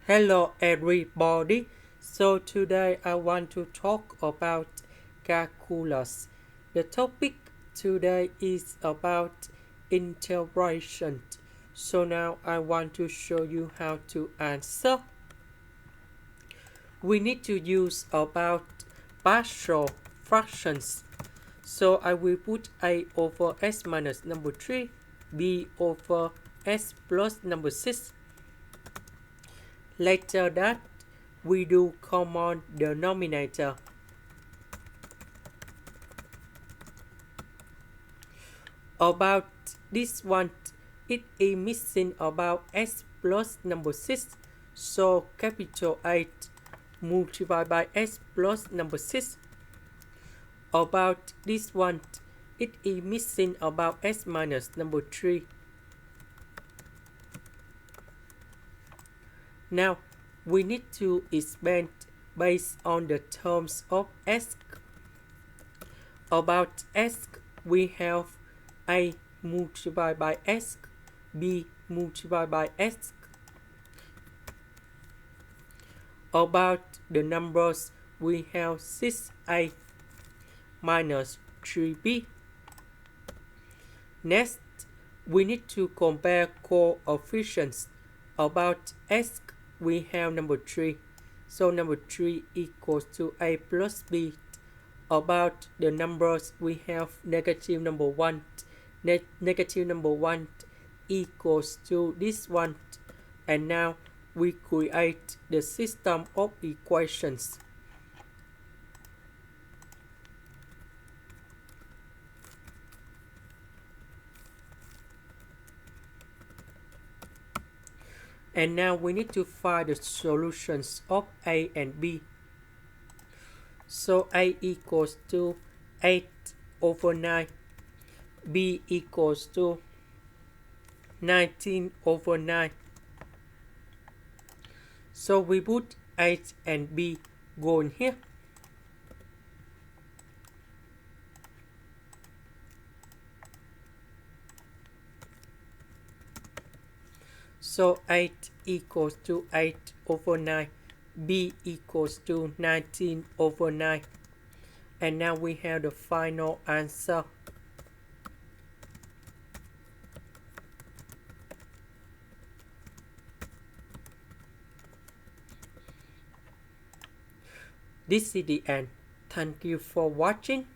Hello everybody. So today I want to talk about calculus. The topic today is about integration. So now I want to show you how to answer. We need to use about partial fractions. So I will put a over s minus number 3, b over s plus number 6. Later that we do common denominator. About this one, it is missing about s plus number 6. So capital 8 multiplied by s plus number 6. About this one, it is missing about s minus number 3. Now, we need to expand based on the terms of s. About s, we have a multiplied by s, b multiplied by s. About the numbers, we have 6a minus 3b. Next, we need to compare coefficients. About s, we have number 3. So number 3 equals to a plus b. About the numbers, we have negative number 1. Negative number 1 equals to this one. And now we create the system of equations. And now we need to find the solutions of a and b. So a equals to 8 over 9. B equals to 19 over 9. So we put 8 and B go in here. So 8 equals to 8 over 9. B equals to 19 over 9. And now we have the final answer. This is the end. Thank you for watching.